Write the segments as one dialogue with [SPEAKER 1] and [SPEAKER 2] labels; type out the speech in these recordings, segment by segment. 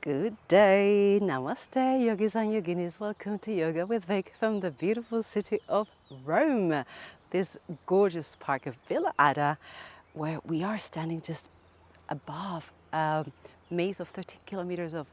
[SPEAKER 1] Good day, namaste, yogis and yoginis. Welcome to Yoga with Vic from the beautiful city of Rome. This gorgeous park of Villa Ada, where we are standing just above a maze of 13 kilometers of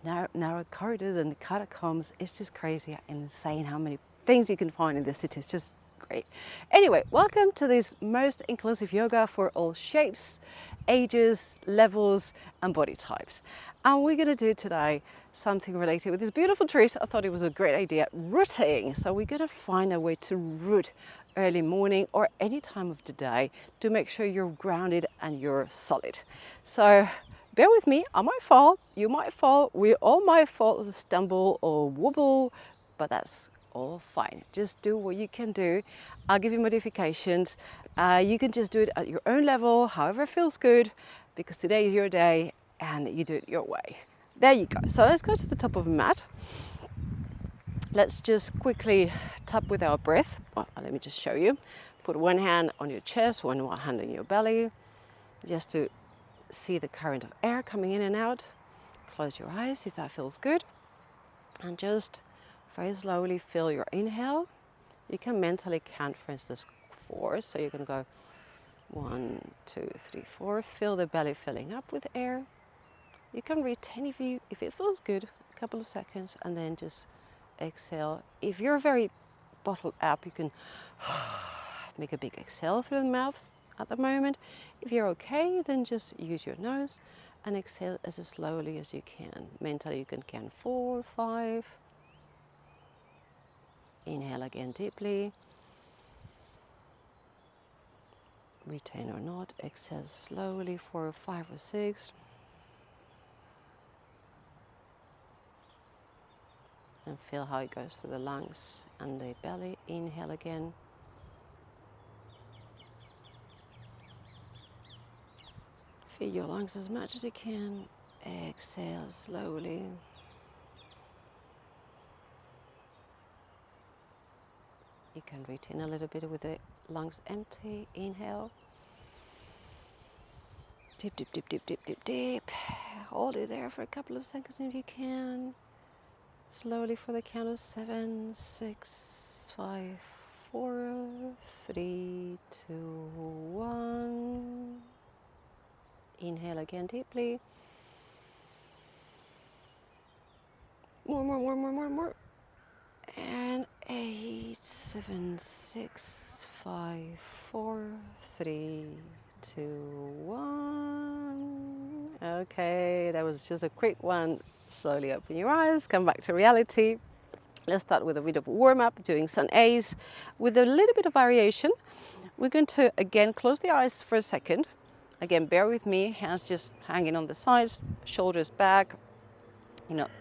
[SPEAKER 1] narrow corridors and catacombs. It's just crazy and insane how many things you can find in the city. It's just great. Anyway, welcome to this most inclusive yoga for all shapes, ages, levels and body types. And we're going to do today something related with this beautiful trees. I thought it was a great idea, rooting. So we're going to find a way to root early morning or any time of the day to make sure you're grounded and you're solid. So bear with me, I might fall, you might fall, we all might fall, stumble or wobble, but that's all fine. Just do what you can do. I'll give you modifications. You can just do it at your own level, however feels good, because today is your day and you do it your way. There you go. So let's go to the top of the mat. Let's just quickly tap with our breath. Well, let me just show you. Put one hand on your chest, one hand on your belly, just to see the current of air coming in and out. Close your eyes if that feels good. And just very slowly feel your inhale. You can mentally count, for instance, 4. So you can go 1, 2, 3, 4. Feel the belly filling up with air. You can retain if it feels good, a couple of seconds, and then just exhale. If you're very bottled up, you can make a big exhale through the mouth at the moment. If you're okay, then just use your nose and exhale as slowly as you can. Mentally, you can count 4, 5. Inhale again deeply. Retain or not. Exhale slowly for 5 or 6. And feel how it goes through the lungs and the belly. Inhale again. Fill your lungs as much as you can. Exhale slowly. You can retain a little bit with the lungs empty. Inhale. Deep, deep, deep, deep, deep, deep, deep. Hold it there for a couple of seconds if you can. Slowly for the count of 7, 6, 5, 4, 3, 2, 1. Inhale again deeply. More. And 8, 7, 6, 5, 4, 3, 2, 1. Okay, that was just a quick one. Slowly open your eyes, come back to reality. Let's start with a bit of warm-up, doing sun A's with a little bit of variation. We're going to again close the eyes for a second. Again, bear with me, hands just hanging on the sides, shoulders back,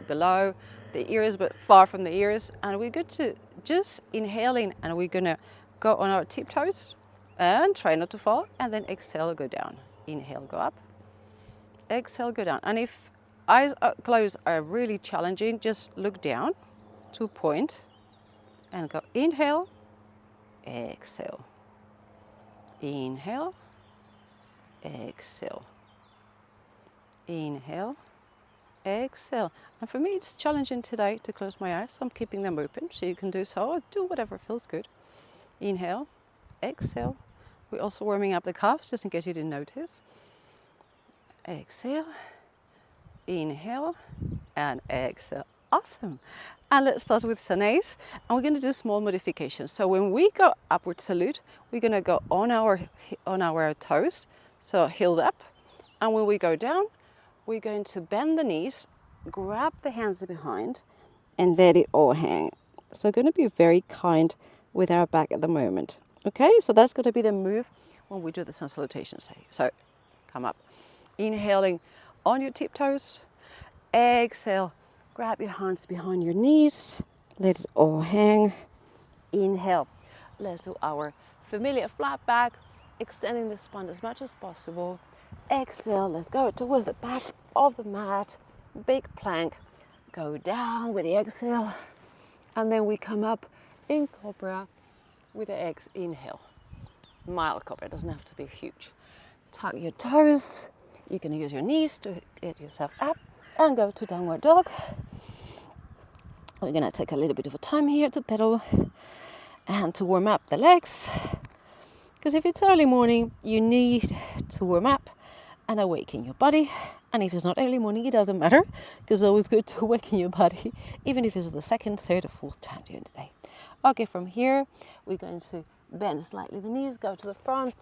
[SPEAKER 1] below the ears, but far from the ears. And we're going to just inhaling, and we're going to go on our tiptoes and try not to fall. And then exhale, go down. Inhale, go up. Exhale, go down. And if eyes closed are really challenging, just look down to a point and go inhale, exhale. Inhale, exhale. Inhale, exhale. And for me, it's challenging today to close my eyes. I'm keeping them open, so you can do so, or do whatever feels good. Inhale, exhale. We're also warming up the calves, just in case you didn't notice. Exhale, inhale, and exhale. Awesome. And let's start with sun A's, and we're going to do small modifications. So when we go upward salute, we're going to go on our toes, so heeled up. And when we go down, we're going to bend the knees, grab the hands behind, and let it all hang. So going to be very kind with our back at the moment. Okay, so that's going to be the move when we do the sun salutations. So come up, inhaling on your tiptoes, exhale, grab your hands behind your knees, let it all hang. Inhale, let's do our familiar flat back, extending the spine as much as possible. Exhale, let's go towards the back of the mat, big plank, go down with the exhale, and then we come up in cobra with the inhale. Mild cobra, doesn't have to be huge. Tuck your toes, you can use your knees to get yourself up, and go to downward dog. We're going to take a little bit of a time here to pedal and to warm up the legs. Because if it's early morning, you need to warm up and awaken your body. And if it's not early morning, it doesn't matter, because it's always good to awaken your body, even if it's the second, third, or fourth time during the day. Okay, from here, we're going to bend slightly the knees, go to the front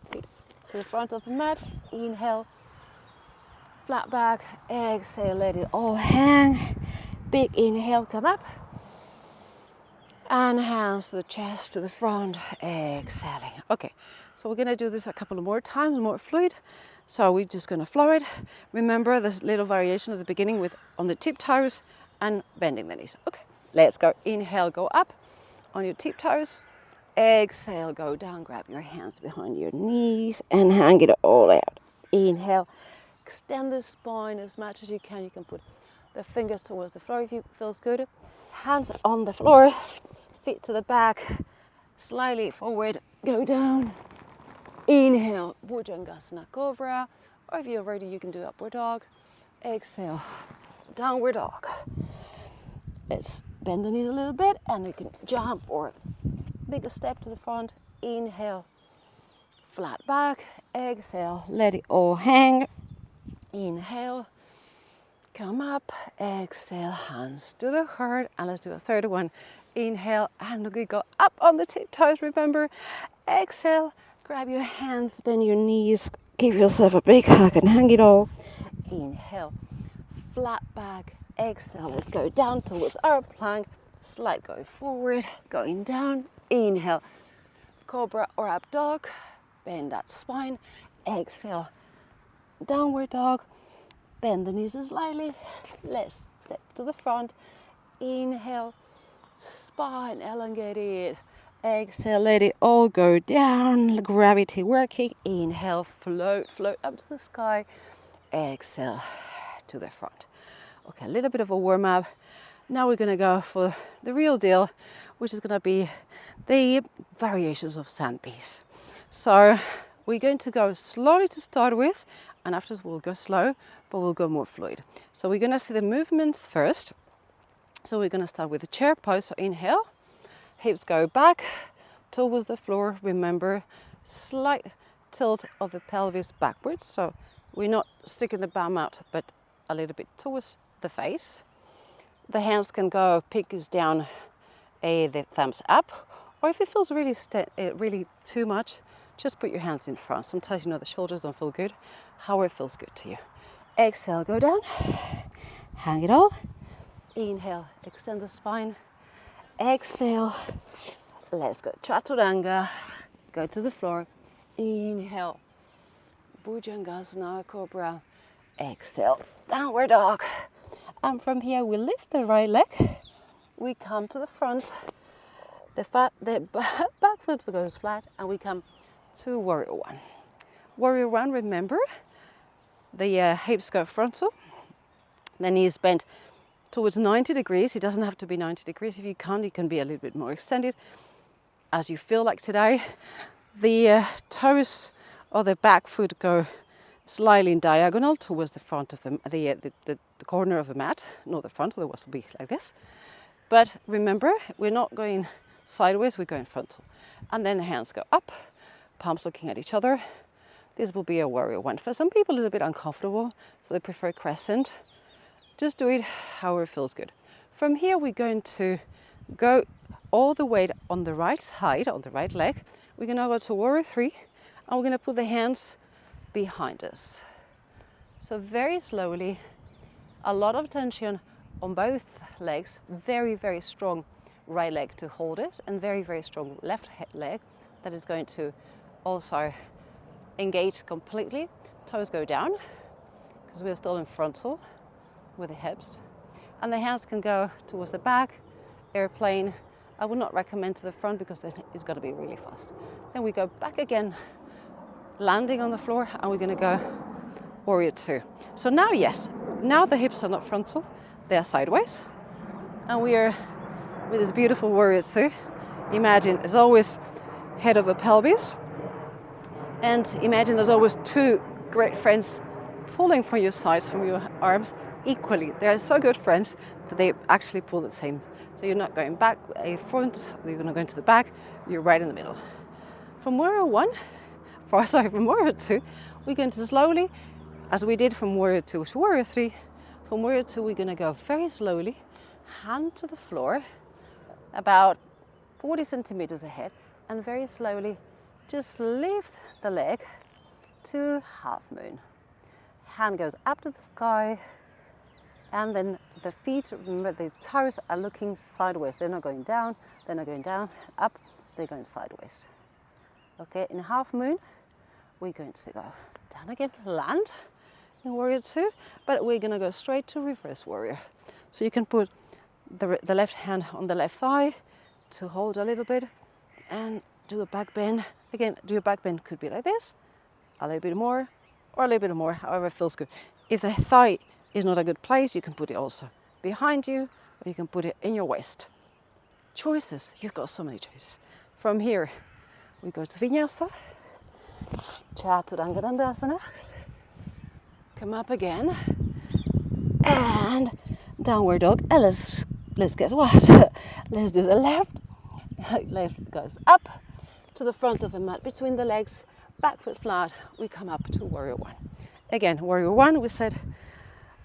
[SPEAKER 1] of the mat. Inhale, flat back, exhale, let it all hang. Big inhale, come up. And hands to the chest, to the front, exhaling. Okay, so we're going to do this a couple of more times, more fluid. So we're just going to flow it. Remember this little variation at the beginning with on the tip toes and bending the knees. Okay, let's go. Inhale, go up on your tip toes. Exhale, go down, grab your hands behind your knees and hang it all out. Inhale, extend the spine as much as you can. You can put the fingers towards the floor if it feels good. Hands on the floor, feet to the back, slightly forward, go down. Inhale, Bhujangasana Cobra, or if you're ready, you can do Upward Dog. Exhale, Downward Dog. Let's bend the knees a little bit and you can jump or bigger step to the front. Inhale, flat back. Exhale, let it all hang. Inhale, come up. Exhale, hands to the heart. And let's do a third one. Inhale, and we go up on the tip toes, remember. Exhale, grab your hands, bend your knees, give yourself a big hug and hang it all. Inhale, flat back. Exhale, let's go down towards our plank. Slight going forward, going down. Inhale, cobra or up dog. Bend that spine. Exhale, downward dog. Bend the knees slightly. Let's step to the front. Inhale, spine elongated. Exhale, let it all go down. Gravity working. Inhale, float up to the sky. Exhale, to the front. Okay, a little bit of a warm up. Now we're going to go for the real deal, which is going to be the variations of sand peas. So we're going to go slowly to start with, and afterwards we'll go slow, but we'll go more fluid. So we're going to see the movements first. So we're going to start with the chair pose. So inhale, hips go back towards the floor. Remember, slight tilt of the pelvis backwards. So we're not sticking the bum out, but a little bit towards the face. The hands can go, pick is down, the thumbs up. Or if it feels really too much, just put your hands in front. Sometimes the shoulders don't feel good. However it feels good to you. Exhale, go down. Hang it all. Inhale, extend the spine. Exhale, let's go Chaturanga. Go to the floor. Inhale, Bhujangasana Cobra. Exhale, Downward Dog. And from here, we lift the right leg. We come to the front. The back foot goes flat, and we come to Warrior One. Warrior One, remember, the hips go frontal. The knees bent towards 90 degrees. It doesn't have to be 90 degrees. If you can't, it can be a little bit more extended, as you feel like today. The toes or the back foot go slightly in diagonal towards the front of the corner of the mat, not the front, otherwise it will be like this. But remember, we're not going sideways, we're going frontal. And then the hands go up, palms looking at each other. This will be a Warrior One. For some people it's a bit uncomfortable, so they prefer crescent. Just do it however it feels good. From here we're going to go all the way on the right side, on the right leg. We're going to go to Warrior Three, and we're going to put the hands behind us. So very slowly, a lot of tension on both legs, very, very strong right leg to hold it, and very, very strong left leg that is going to also engage completely. Toes go down because we're still in frontal with the hips, and the hands can go towards the back, airplane. I would not recommend to the front because then it's got to be really fast. Then we go back again, landing on the floor, and we're going to go Warrior Two. So now, yes, now the hips are not frontal, they are sideways, and we are with this beautiful Warrior Two. Imagine there's always head of a pelvis, and imagine there's always two great friends pulling from your sides, from your arms, equally. They are so good friends that they actually pull the same. So you're not going back, a front, you're going to go into the back, you're right in the middle. From warrior one, from warrior two, we're going to slowly, as we did from warrior two to warrior three. From warrior two, we're going to go very slowly, hand to the floor, about 40 centimeters ahead, and very slowly just lift the leg to half moon. Hand goes up to the sky, and then the feet, remember the toes are looking sideways. They're not going down, they're not going down, up, they're going sideways. Okay, in half moon, we're going to go down again, land in warrior two, but we're going to go straight to reverse warrior. So you can put the left hand on the left thigh to hold a little bit and do a back bend. Again, do a back bend, could be like this, a little bit more, or a little bit more, however it feels good. If the thigh is not a good place, you can put it also behind you, or you can put it in your waist. Choices, you've got so many choices. From here, we go to Vinyasa, Chaturanga Dandasana, come up again, and downward dog. And let's guess what? Let's do the left. Left goes up to the front of the mat between the legs, back foot flat. We come up to warrior one. Again, warrior one, we said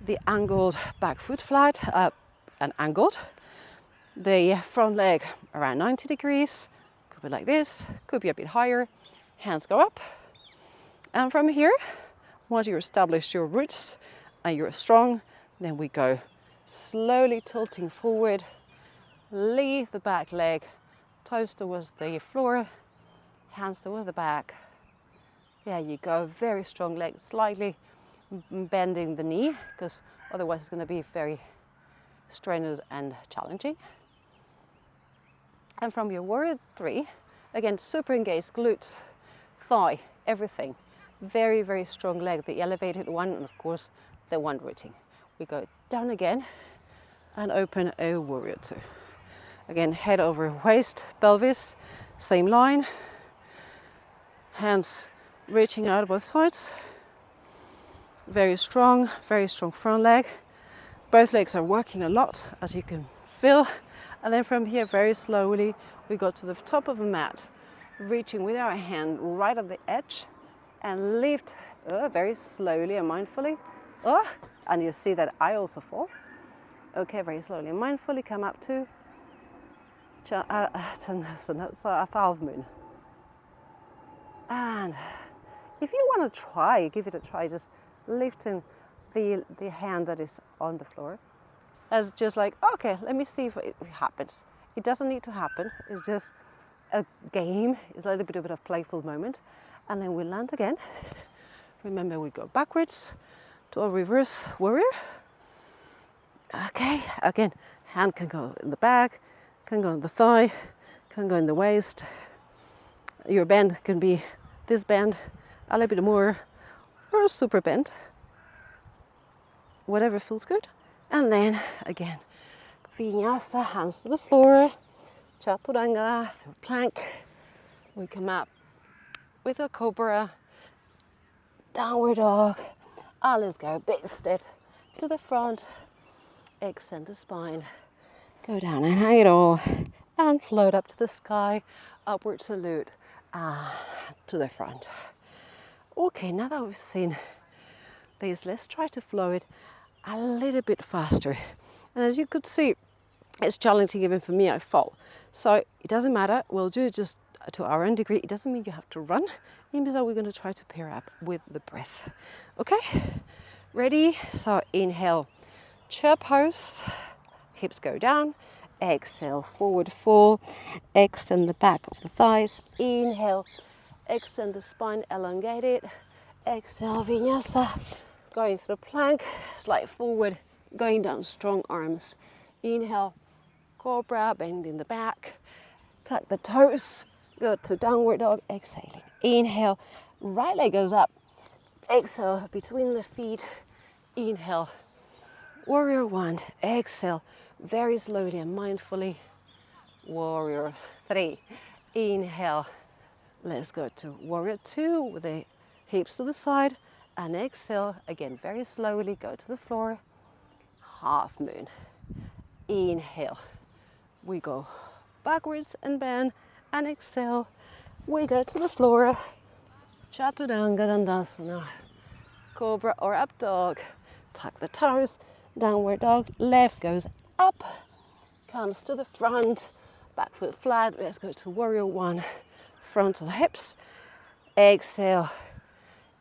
[SPEAKER 1] the angled back foot flat, and angled. The front leg around 90 degrees, could be like this, could be a bit higher. Hands go up. And from here, once you establish your roots and you're strong, then we go slowly tilting forward, leave the back leg, toes towards the floor, hands towards the back. There you go, very strong leg, slightly bending the knee, because otherwise it's going to be very strenuous and challenging. And from your warrior three, again, super engaged glutes, thigh, everything. Very, very strong leg, the elevated one, and of course the one rooting. We go down again and open a warrior two. Again, head over waist, pelvis, same line. Hands reaching out both sides. Very strong front leg. Both legs are working a lot, as you can feel. And then from here, very slowly, we go to the top of the mat, reaching with our hand right at the edge, and lift very slowly and mindfully. And you see that I also fall. Okay, very slowly and mindfully come up to Chanasana, so a half moon. And if you want to try, give it a try, just lifting the hand that is on the floor. As just like, okay, let me see if it happens. It doesn't need to happen. It's just a game. It's a little bit of a playful moment. And then we land again. Remember, we go backwards to a reverse warrior. Okay, again, hand can go in the back, can go in the thigh, can go in the waist. Your bend can be this bend, a little bit more, or a super bend. Whatever feels good. And then again, Vinyasa, hands to the floor, Chaturanga, plank. We come up with a cobra, downward dog. Let's go, big step to the front, extend the spine, go down and hang it all, and float up to the sky, upward salute, to the front. Okay, now that we've seen this, let's try to flow it a little bit faster. And as you could see, it's challenging even for me, I fall. So it doesn't matter, we'll do it just to our own degree. It doesn't mean you have to run. It means that we're going to try to pair up with the breath. Okay, ready? So inhale, chair pose, hips go down. Exhale, forward fold, extend the back of the thighs. Inhale, extend the spine, elongate it. Exhale, Vinyasa. Going through plank, slide forward, going down, strong arms. Inhale, cobra, bend in the back, tuck the toes, go to downward dog, exhaling. Inhale, right leg goes up. Exhale, between the feet. Inhale, warrior one. Exhale, very slowly and mindfully, warrior three. Inhale, let's go to warrior two with the hips to the side. And exhale, again, very slowly, go to the floor. half moon. Inhale, we go backwards and bend, and exhale, we go to the floor. Chaturanga Dandasana, cobra or up dog. Tuck the toes, downward dog, left goes up, comes to the front, back foot flat. Let's go to warrior one, frontal hips. Exhale,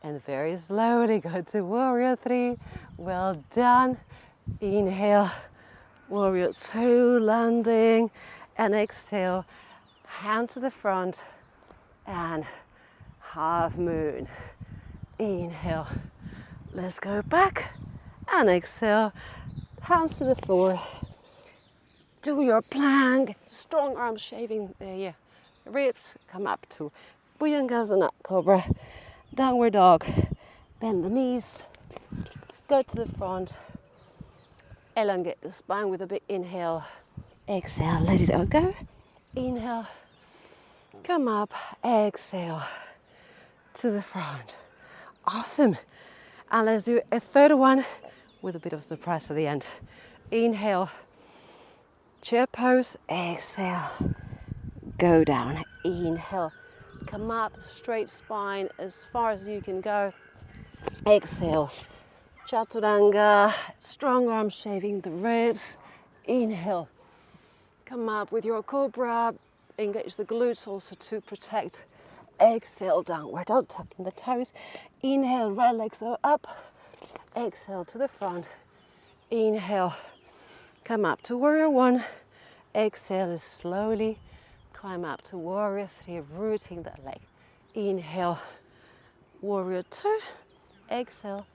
[SPEAKER 1] and very slowly go to warrior three. Well done. Inhale, warrior two, landing, and exhale, hand to the front, and half moon. Inhale, let's go back, and exhale, hands to the floor. Do your plank, strong arms shaving the ribs. Come up to Bhujangasana, cobra, downward dog. Bend the knees, go to the front, elongate the spine with a big inhale. Exhale, let it all go. Inhale, come up, exhale to the front. Awesome. And let's do a third one with a bit of surprise at the end. Inhale, chair pose, exhale, go down. Inhale, come up, straight spine as far as you can go. Exhale, chaturanga, strong arms shaving the ribs. Inhale, come up with your cobra, engage the glutes also to protect. Exhale, downward dog, tucking the toes. Inhale, right legs go up. Exhale to the front. Inhale, come up to warrior one. Exhale, slowly climb up to warrior three, rooting that leg. Inhale, warrior two. Exhale,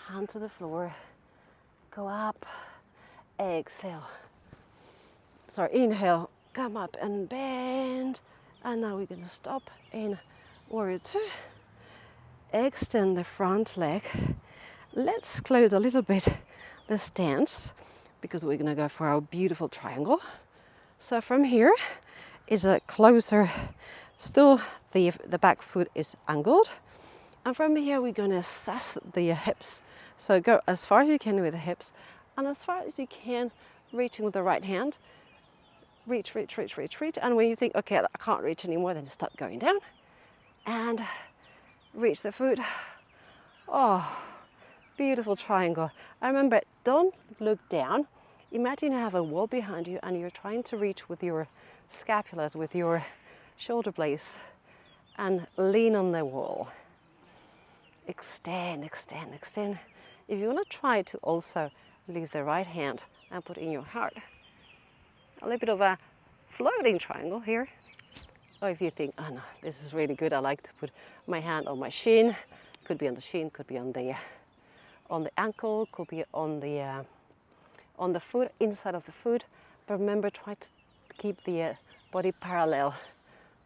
[SPEAKER 1] hand to the floor. Go up. Exhale. Inhale, come up and bend. And now we're going to stop in warrior two. Extend the front leg. Let's close a little bit the stance because we're going to go for our beautiful triangle. So from here is a closer, still the back foot is angled. And from here we're going to assess the hips. So go as far as you can with the hips and as far as you can, reaching with the right hand. Reach. And when you think, okay, I can't reach anymore, then start going down and reach the foot. Oh, beautiful triangle. I remember, don't look down. Imagine you have a wall behind you and you're trying to reach with your scapulas, with your shoulder blades, and lean on the wall. Extend. If you want to try to also leave the right hand and put in your heart. A little bit of a floating triangle here. Or if you think, oh no, this is really good, I like to put my hand on my shin. Could be on the shin, could be on the ankle, could be on the foot, inside of the foot. But remember, try to keep the body parallel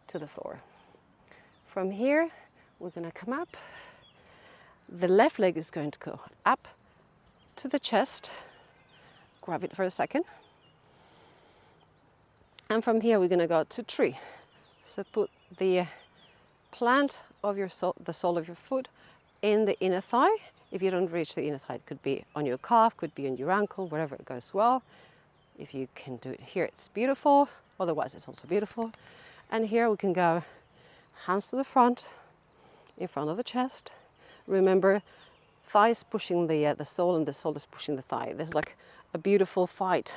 [SPEAKER 1] to the floor. From here, we're going to come up. The left leg is going to go up to the chest. Grab it for a second. And from here we're going to go to tree. So put the plant of your the sole of your foot in the inner thigh. If you don't reach the inner thigh, it could be on your calf, could be on your ankle, wherever it goes well. If you can do it here, it's beautiful. Otherwise, it's also beautiful. And here we can go hands to the front, in front of the chest. Remember, thighs pushing the sole and the sole is pushing the thigh. There's like a beautiful fight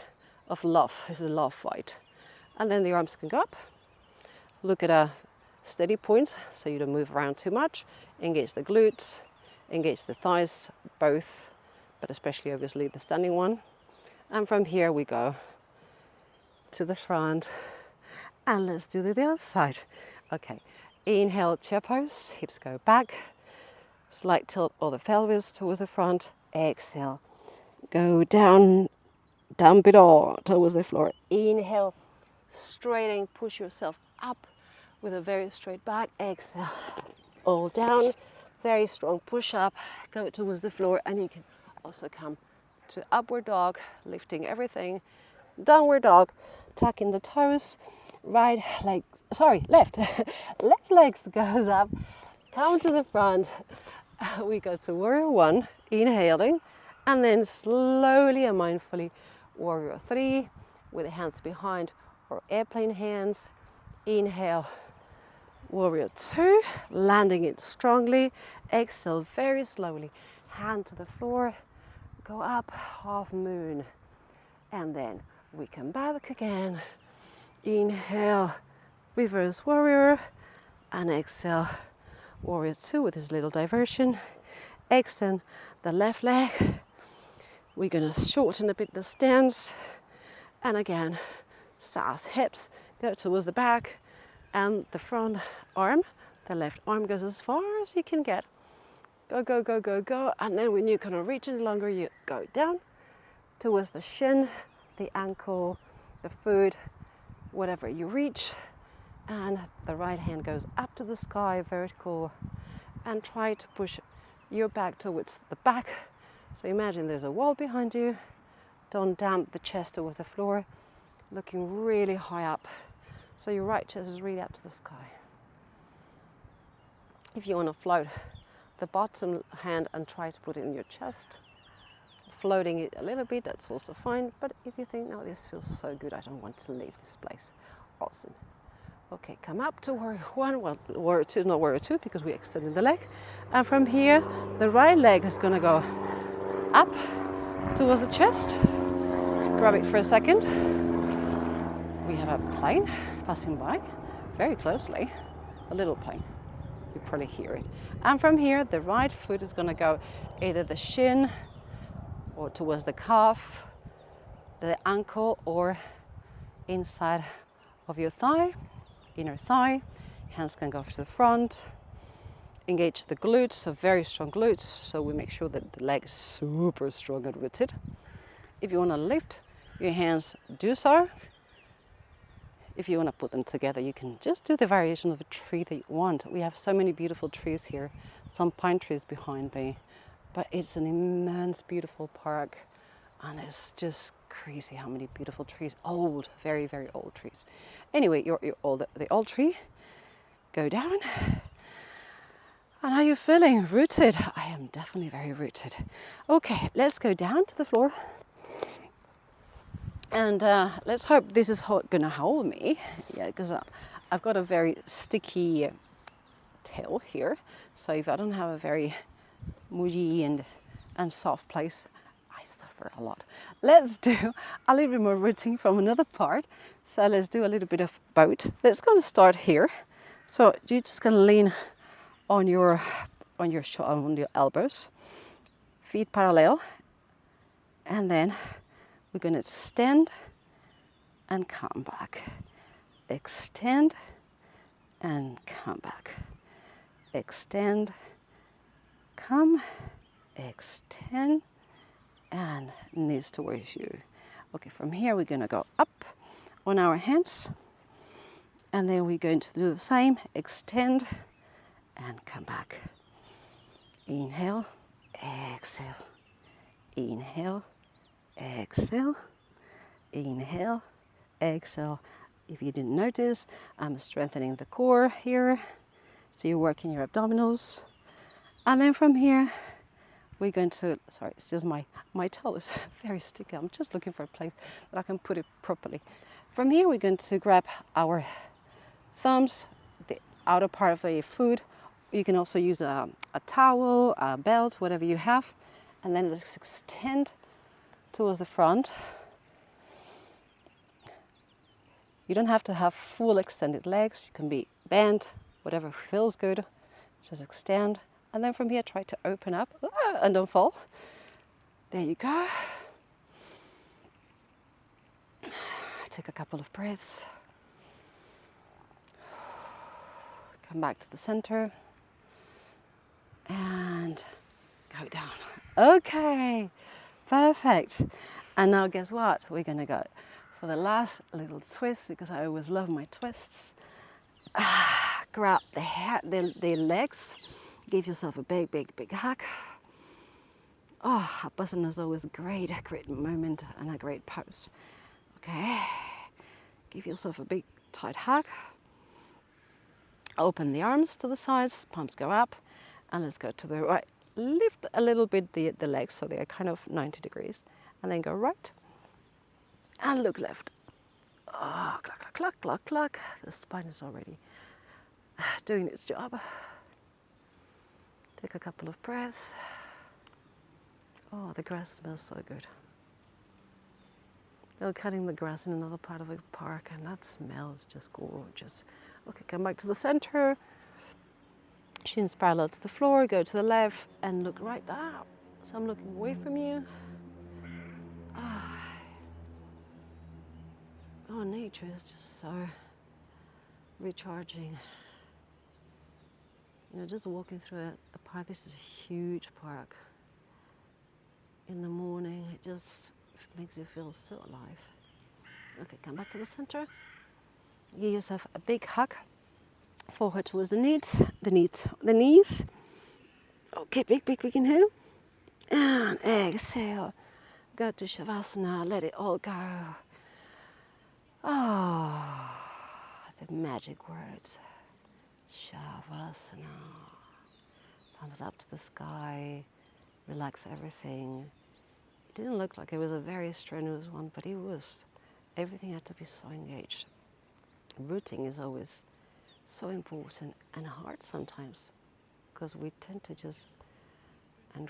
[SPEAKER 1] of love. This is a love fight. And then the arms can go up. Look at a steady point so you don't move around too much. Engage the glutes, engage the thighs, both, but especially obviously the standing one. And from here we go to the front. And let's do the other side. Okay, inhale, chair pose, hips go back. Slight tilt of the pelvis towards the front. Exhale, go down, dump it all towards the floor. Inhale, straighten, push yourself up with a very straight back. Exhale, all down, very strong push up, go towards the floor, and you can also come to upward dog, lifting everything. Downward dog, tuck in the toes, left legs goes up, come to the front. We go to warrior one, inhaling, And then slowly and mindfully, warrior 3 with the hands behind or airplane hands. Inhale, warrior 2, landing it strongly. Exhale very slowly, hand to the floor, go up, half moon. And then we come back again. Inhale, reverse warrior, and exhale, warrior 2 with this little diversion. Extend the left leg. We're going to shorten a bit the stance. And again, stars, hips go towards the back and the front arm. The left arm goes as far as you can get. Go, go, go, go, go. And then when you kind of reach it longer, you go down towards the shin, the ankle, the foot, whatever you reach. And the right hand goes up to the sky, vertical. And try to push your back towards the back. So imagine there's a wall behind you. Don't damp the chest towards the floor, looking really high up. So your right chest is really up to the sky. If you want to float the bottom hand and try to put it in your chest, floating it a little bit, that's also fine. But if you think, no, this feels so good, I don't want to leave this place. Awesome. Okay, come up to warrior 1, well, warrior 2, not warrior 2 because we extended the leg. And from here, the right leg is going to go up towards the chest. Grab it for a second. We have a plane passing by very closely, a little plane. You probably hear it. And from here, the right foot is going to go either the shin or towards the calf, the ankle, or inside of your thigh. Inner thigh, hands can go to the front, engage the glutes, so very strong glutes, so we make sure that the leg is super strong and rooted. If you want to lift your hands, do so. If you want to put them together, you can just do the variation of a tree that you want. We have so many beautiful trees here, some pine trees behind me, but it's an immense, beautiful park, and it's just crazy how many beautiful trees, old, very, very old trees. Anyway, the old tree, go down. And how are you feeling? Rooted? I am definitely very rooted. Okay, let's go down to the floor. And let's hope this is gonna hold me. Yeah, because I've got a very sticky tail here. So if I don't have a very muddy and soft place, I suffer a lot. Let's do a little bit more rooting from another part. So let's do a little bit of both. Let's go to start here. So you're just gonna lean on your elbows, feet parallel, and then we're gonna extend and come back. Extend and come back. Extend, come, extend, and knees towards you. Okay, from here we're gonna go up on our hands, and then we're going to do the same. Extend and come back. Inhale, exhale. Inhale, exhale. Inhale, exhale. If you didn't notice, I'm strengthening the core here. So you're working your abdominals. And then from here, we're going to, sorry, it's just my toe is very sticky. I'm just looking for a place that I can put it properly. From here, we're going to grab our thumbs, the outer part of the foot. You can also use a towel, a belt, whatever you have. And then let's extend towards the front. You don't have to have full extended legs. You can be bent, whatever feels good. Just extend. And then from here, try to open up and don't fall. There you go. Take a couple of breaths. Come back to the center. And go down. Okay, perfect. And now guess what? We're gonna go for the last little twist, because I always love my twists. Grab the legs. Give yourself a big, big, big hug. Oh, asana is always a great moment and a great pose. Okay, give yourself a big, tight hug. Open the arms to the sides, palms go up, and let's go to the right lift a little bit the legs so they are kind of 90 degrees, and then go right and look left. Oh, cluck, cluck, cluck, cluck, cluck. The spine is already doing its job. Take a couple of breaths. Oh, the grass smells so good. They're cutting the grass in another part of the park, and that smells just gorgeous. Okay, come back to the center. Shins parallel to the floor, go to the left and look right there. So I'm looking away from you. Oh, nature is just so recharging. You know, just walking through a park. This is a huge park. In the morning, it just makes you feel so alive. Okay, come back to the center. Give yourself a big hug. Forehead towards the knees. Okay, big inhale. And exhale. Go to Shavasana, let it all go. Oh, the magic words. Shavasana. Thumbs up to the sky. Relax everything. It didn't look like it was a very strenuous one, but it was. Everything had to be so engaged. Rooting is always so important and hard sometimes, because we tend to just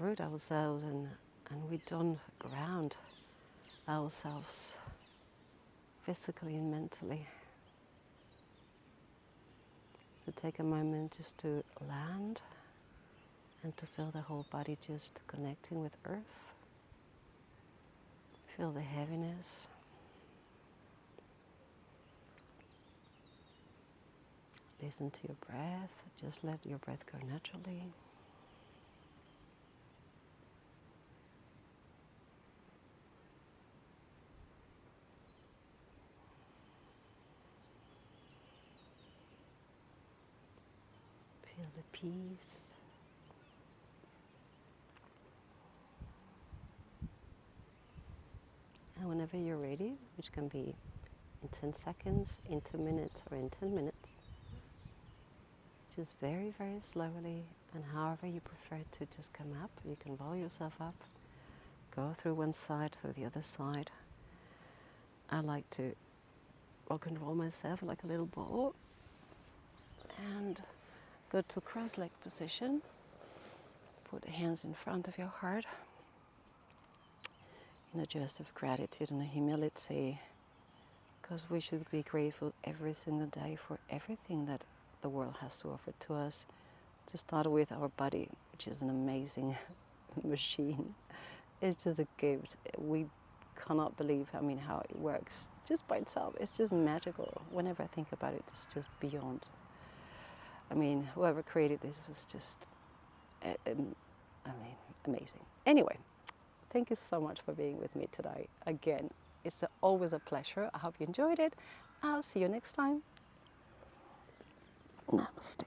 [SPEAKER 1] root ourselves and we don't ground ourselves physically and mentally. So take a moment just to land and to feel the whole body just connecting with earth. Feel the heaviness. Listen to your breath. Just let your breath go naturally. Feel the peace. And whenever you're ready, which can be in 10 seconds, in 2 minutes, or in 10 minutes, just very, very slowly, and however you prefer to just come up, you can roll yourself up, go through one side, through the other side. I like to rock and roll myself like a little ball, and go to cross-leg position. Put the hands in front of your heart in a gest of gratitude and a humility, because we should be grateful every single day for everything that the world has to offer to us. To start with our body, which is an amazing machine. It's just a gift. We cannot believe, how it works just by itself. It's just magical. Whenever I think about it, it's just beyond. Whoever created this was just, amazing. Anyway, thank you so much for being with me today. Again, it's always a pleasure. I hope you enjoyed it. I'll see you next time. Namaste.